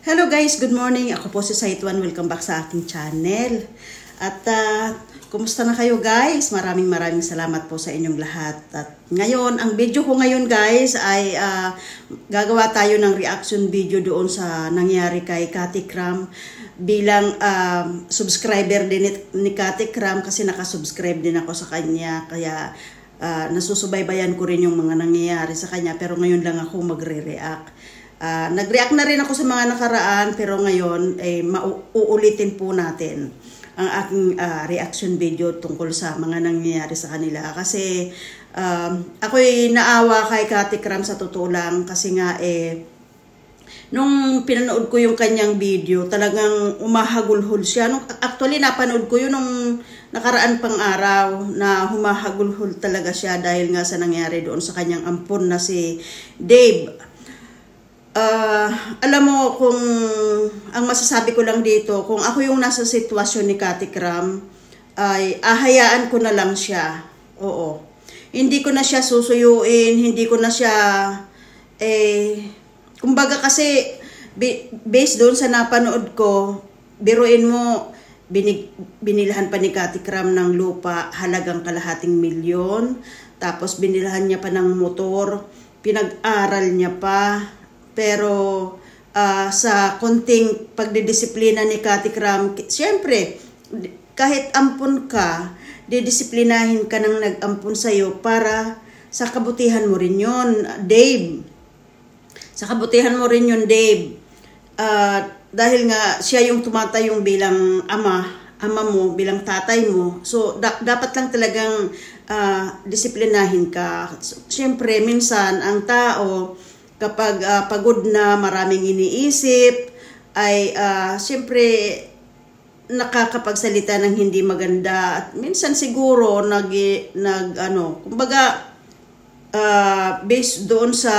Hello guys, good morning. Ako po si Saitwan. Welcome back sa aking channel. At kumusta na kayo guys? Maraming salamat po sa inyong lahat. At ngayon, ang video ko ngayon guys ay gagawa tayo ng reaction video doon sa nangyari kay Kati Kram bilang subscriber din ni Kati Kram kasi nakasubscribe din ako sa kanya. Kaya nasusubaybayan ko rin yung mga nangyayari sa kanya pero ngayon lang ako magre-react. Nag-react na rin ako sa mga nakaraan pero ngayon uulitin po natin ang aking reaction video tungkol sa mga nangyayari sa kanila kasi ako'y naawa kay Kati Kram sa totoo lang kasi nga nung pinanood ko yung kanyang video talagang umahagulhol siya. Actually napanood ko yun nung nakaraan pang araw na humahagulhol talaga siya dahil nga sa nangyari doon sa kanyang ampon na si Dave. Alam mo kung ang masasabi ko lang dito, kung ako yung nasa sitwasyon ni Kati Kram, ay ahayaan ko na lang siya. Oo. Hindi ko na siya susuyuin, hindi ko na siya kumbaga kasi based doon sa napanood ko, biruin mo binilhan pa ni Kati Kram ng lupa halagang ₱250,000, tapos binilhan niya pa ng motor, pinag-aral niya pa. Pero sa konting pagdidisiplina ni Kati Kram, siyempre, kahit ampun ka, didisiplinahin ka ng nag-ampun sa'yo para sa kabutihan mo rin yun, Dave. Sa kabutihan mo rin yun, Dave. Dahil nga siya yung tumatayong bilang ama mo, bilang tatay mo. So, dapat lang talagang disiplinahin ka. Siyempre, minsan, ang tao, kapag pagod na, maraming iniisip, ay siyempre nakakapagsalita ng hindi maganda at minsan siguro kumbaga based doon sa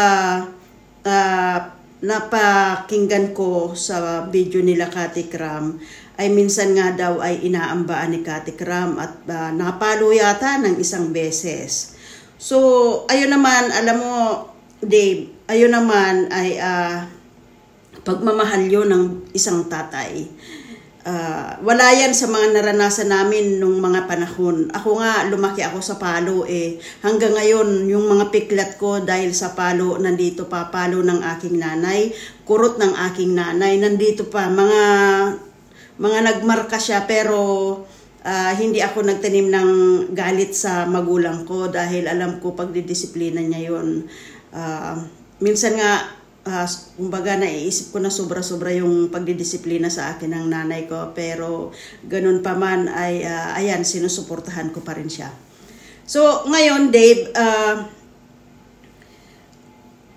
napakinggan ko sa video nila Kati Kram, ay minsan nga daw ay inaambaan ni Kati Kram at napalo yata ng isang beses. So ayun naman, alam mo Dave, ayun naman ay pagmamahal yun ng isang tatay. Wala yan sa mga naranasan namin nung mga panahon. Ako nga, lumaki ako sa palo Hanggang ngayon, yung mga piklat ko dahil sa palo, nandito pa palo ng aking nanay, kurot ng aking nanay, nandito pa. Mga nagmarka siya pero hindi ako nagtanim ng galit sa magulang ko dahil alam ko pagdidisiplina niya yun. Minsan nga, kumbaga naiisip ko na sobra-sobra yung pagdidisiplina sa akin ng nanay ko. Pero ganun pa man ay, ayan, sinusuportahan ko pa rin siya. So, ngayon, Dave,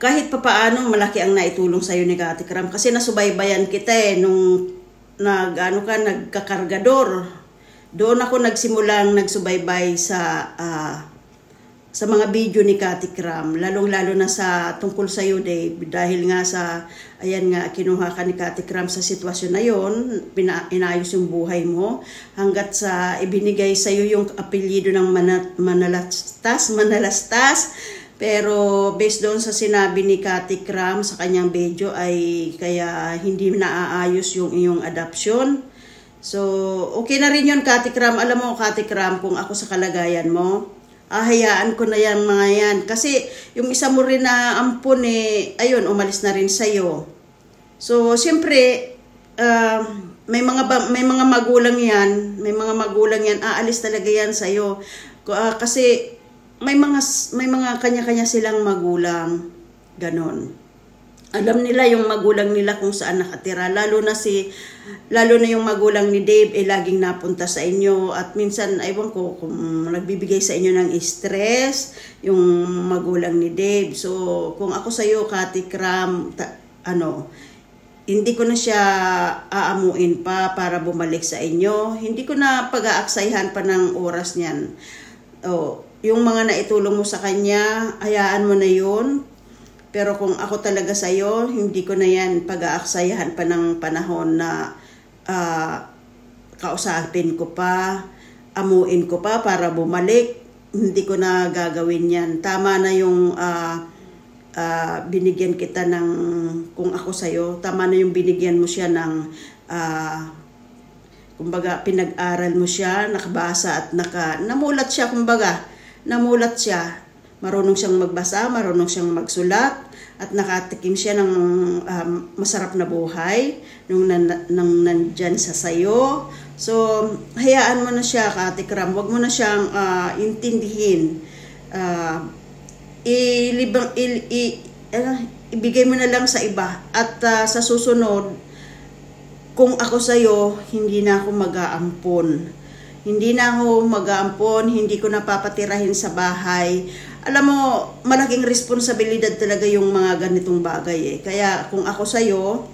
kahit papaano malaki ang naitulong sa'yo ni Kati Kram kasi nasubaybayan kita nung nagkakargador. Doon ako nagsimulang nagsubaybay sa mga video ni Kati Kram, lalong-lalo na sa tungkol sa iyo, Dave, dahil nga ayan nga, kinuha ka ni Kati Kram sa sitwasyon na yon, inayos yung buhay mo, hanggat sa ibinigay sa iyo yung apelyido ng Manalastas, pero based doon sa sinabi ni Kati Kram sa kanyang video ay kaya hindi naaayos yung iyong adoption. So, okay na rin yun, Kati Kram. Alam mo, Kati Kram, kung ako sa kalagayan mo, hayaan ko na yan mga yan. Kasi yung isa mo rin na ampon ayun, umalis na rin sa'yo. So, siyempre, may mga magulang yan, aalis talaga yan sa'yo. Kasi may mga kanya-kanya silang magulang, ganon. Alam nila yung magulang nila kung saan nakatira, lalo na yung magulang ni Dave laging napunta sa inyo at minsan aywan ko kung nagbibigay sa inyo ng stress yung magulang ni Dave. So kung ako sa iyo, Kati Kram, hindi ko na siya aamuin pa para bumalik sa inyo. Hindi ko na pag-aaksayhan pa ng oras niyan. Yung mga naitulong mo sa kanya, hayaan mo na yun. Pero kung ako talaga sa'yo, hindi ko na yan pag-aaksayahan pa ng panahon na kausapin ko pa, amuin ko pa para bumalik. Hindi ko na gagawin yan. Tama na yung binigyan kita ng, kung ako sa'yo, tama na yung binigyan mo siya ng, kumbaga, pinag-aral mo siya, nakabasa at namulat siya, kumbaga, namulat siya. Marunong siyang magbasa, marunong siyang magsulat, at nakatikim siya ng masarap na buhay nung nandyan sa sayo. So, hayaan mo na siya, Katikram. Huwag mo na siyang intindihin. Ibigay mo na lang sa iba. At sa susunod, kung ako sa'yo, hindi na ako mag-aampon. Hindi na ako mag-aampon, hindi ko napapatirahin sa bahay. Alam mo, malaking responsibilidad talaga yung mga ganitong bagay eh. Kaya kung ako sa'yo,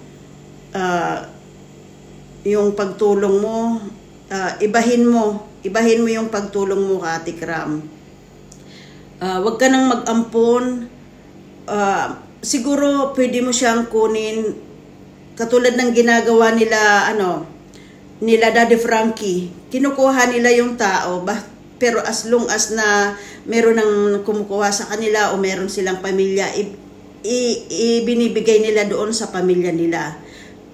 yung pagtulong mo, ibahin mo yung pagtulong mo, Katikram. Huwag ka nang mag-ampon. Siguro pwede mo siyang kunin katulad ng ginagawa nila nila Daddy Frankie. Kinukuha nila yung tao, pero as long as na meron ng kumukuha sa kanila o meron silang pamilya, ibinibigay nila doon sa pamilya nila.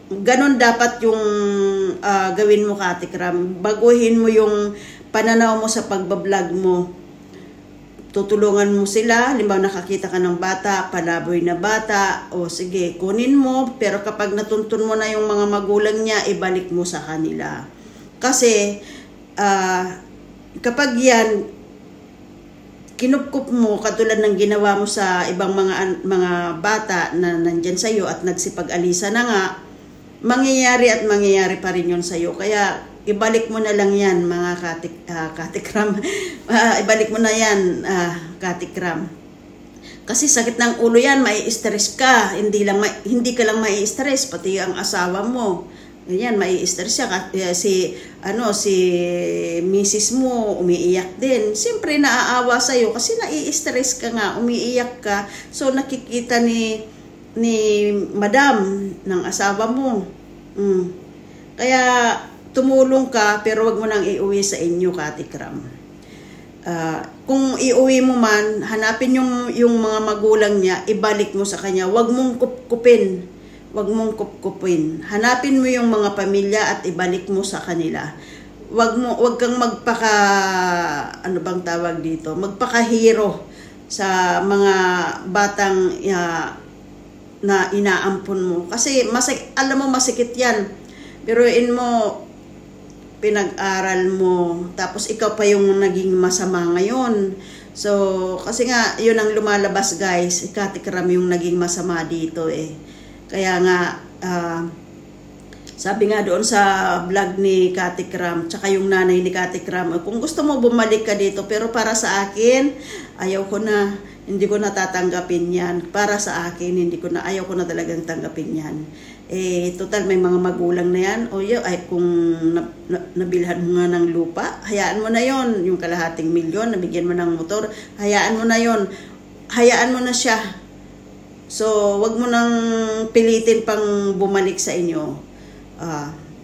Ganon dapat yung gawin mo, Katikram. Baguhin mo yung pananaw mo sa pagbablog mo. Tutulungan mo sila, halimbawa nakakita ka ng bata, palaboy na bata, o sige, kunin mo, pero kapag natuntun mo na yung mga magulang niya, ibalik mo sa kanila. Kasi, kapag yan, kinupkup mo, katulad ng ginawa mo sa ibang mga bata na nandyan sa'yo at nagsipag-alisa na nga, mangyayari pa rin yun sa'yo. Kaya, ibalik mo na lang yan, mga Katikram. Ibalik mo na yan, Katikram. Kasi sakit ng ulo yan, mai-stress ka. Hindi ka lang mai-stress, pati ang asawa mo. Ganyan, mai-stress siya. Si misis mo, umiiyak din. Siyempre, naaawa sa'yo kasi nai-stress ka nga, umiiyak ka. So, nakikita ni madam ng asawa mo. Kaya, tumulong ka, pero wag mo nang iuwi sa inyo, Katikram. Kung iuwi mo man, hanapin yung mga magulang niya, ibalik mo sa kanya. Wag mong kupkupin. Wag mong kupkupin. Hanapin mo yung mga pamilya at ibalik mo sa kanila. Wag kang magpakahiro sa mga batang na inaampon mo. Kasi alam mo masikit yan. Biruin mo, pinag-aral mo, tapos ikaw pa yung naging masama ngayon. So, kasi nga, yun ang lumalabas, guys. Katikram yung naging masama dito eh. Kaya nga, sabi nga doon sa vlog ni Katikram, tsaka yung nanay ni Katikram, kung gusto mo bumalik ka dito, pero para sa akin, ayaw ko na, hindi ko natatanggapin yan. Para sa akin, ayaw ko na talagang tanggapin yan. Total may mga magulang na yan. Kung nabilhan mo nga ng lupa, hayaan mo na yon. Yung kalahating milyon, nabigyan mo ng motor, hayaan mo na yon. Hayaan mo na siya. So, wag mo nang pilitin pang bumalik sa inyo.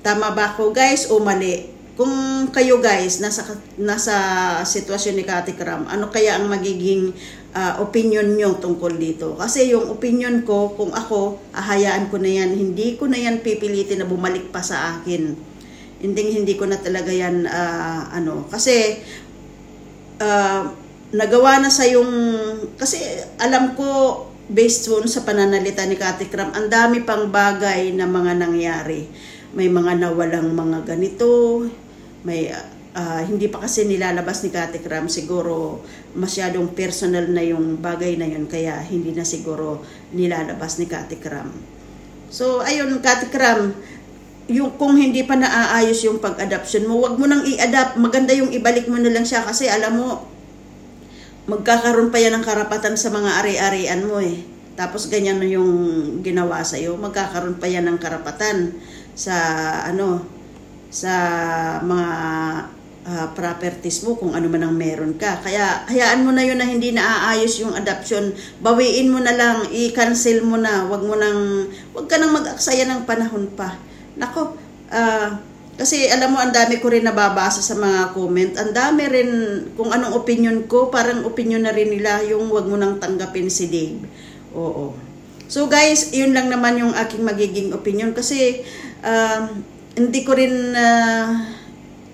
Tama ba ako, guys, o mali? Kung kayo, guys, nasa sitwasyon ni Katikram, ano kaya ang magiging opinion nyo tungkol dito? Kasi yung opinion ko, kung ako, ahayaan ko na yan. Hindi ko na yan pipilitin na bumalik pa sa akin. Hindi ko na talaga yan, kasi nagawa na sa yung, kasi alam ko, based on sa pananalita ni Katikram, ang dami pang bagay na mga nangyari. May mga nawalang mga ganito, may hindi pa kasi nilalabas ni Katikram, siguro masyadong personal na yung bagay na yun, kaya hindi na siguro nilalabas ni Katikram. So ayun, Katikram, kung hindi pa naaayos yung pag-adoption mo, wag mo nang i-adapt, maganda yung ibalik mo na lang siya, kasi alam mo, magkakaroon pa yan ng karapatan sa mga ari-arian mo eh. Tapos ganyan na yung ginawa sa'yo, magkakaroon pa yan ng karapatan sa sa mga properties mo, kung ano man ang meron ka. Kaya hayaan mo na yun na hindi naaayos yung adoption. Bawiin mo na lang, i-cancel mo na. Wag ka nang mag-aksaya ng panahon pa. Nako, kasi alam mo, ang dami ko rin nababasa sa mga comment. Ang dami rin kung anong opinion ko, parang opinion na rin nila yung wag mo nang tanggapin si Dave. Oo. So guys, yun lang naman yung aking magiging opinion kasi hindi ko rin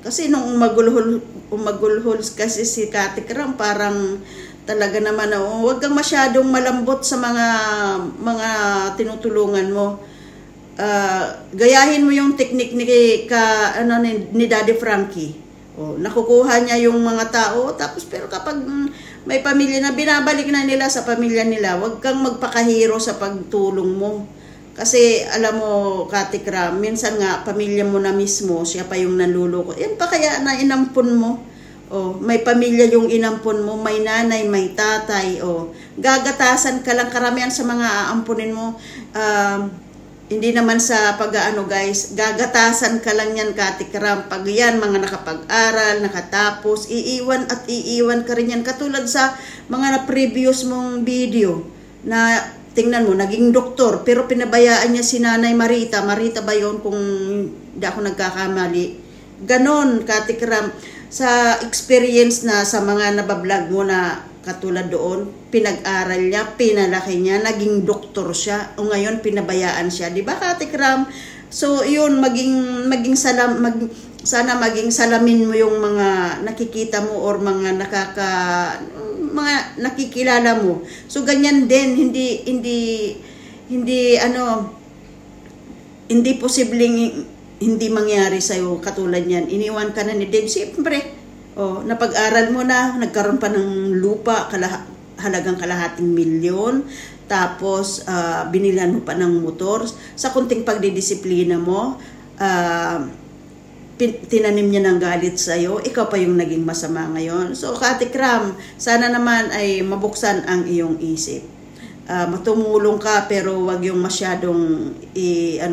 kasi nung umagulhol kasi si Kati Kram, parang talaga naman huwag kang masyadong malambot sa mga tinutulungan mo. Gayahin mo yung technique ni Daddy Frankie. Nakukuha niya yung mga tao, tapos pero kapag may pamilya na, binabalik na nila sa pamilya nila. Huwag kang magpakahiro sa pagtulong mo. Kasi alam mo, Kati Kram, minsan nga pamilya mo na mismo, siya pa yung nanluloko. Yan pa kaya na inampun mo. May pamilya yung inampun mo, may nanay, may tatay. Gagatasan ka lang, karamihan sa mga aampunin mo. Hindi naman sa pag-aano guys, gagatasan ka lang yan, Kati Kram. Pag yan, mga nakapag-aral, nakatapos, iiwan ka rin yan. Katulad sa mga na-previous mong video na tingnan mo, naging doktor, pero pinabayaan niya si Nanay Marita. Marita ba yun kung hindi ako nagkakamali? Ganon, Kati Kram. Sa experience na sa mga nabablog mo na katulad doon, pinag-aral niya, pinalaki niya, naging doktor siya, o ngayon pinabayaan siya, di ba, Kati Kram? So yun, sana maging salamin mo yung mga nakikita mo or mga nakikilala mo. So ganyan din, hindi posibleng hindi mangyari sa'yo katulad yan. Iniwan ka na ni Dave, siyempre. Napag-aral mo na, nagkaroon pa ng lupa, halagang $250,000, tapos binilan mo pa ng motor. Sa kunting pagdidisiplina mo, tinanim niya ng galit sa'yo, ikaw pa yung naging masama ngayon. So, Kati Kram, sana naman ay mabuksan ang iyong isip. Matumulong ka, pero wag yung masyadong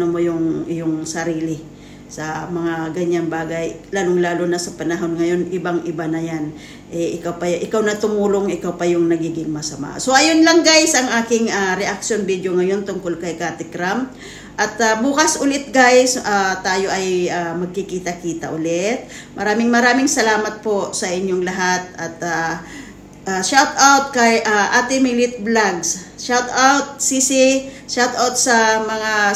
mo yung iyong sarili sa mga ganyang bagay, lalong-lalo na sa panahon ngayon, ibang-iba na yan. Ikaw na tumulong, ikaw pa yung nagiging masama. So ayun lang guys ang aking reaction video ngayon tungkol kay Kati Kram. At bukas ulit guys, tayo ay magkikita-kita ulit. Maraming salamat po sa inyong lahat. At shout out kay Ate Milit Vlogs. Shout out Sisi, shout out sa mga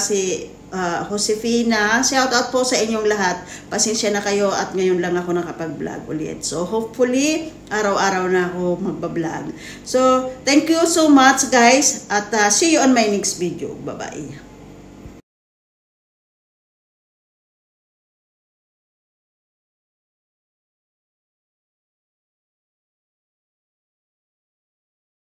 Josefina, shout out po sa inyong lahat. Pasensya na kayo at ngayon lang ako nakapag-vlog ulit. So hopefully, araw-araw na ako magba-vlog. So thank you so much guys at see you on my next video. Bye-bye.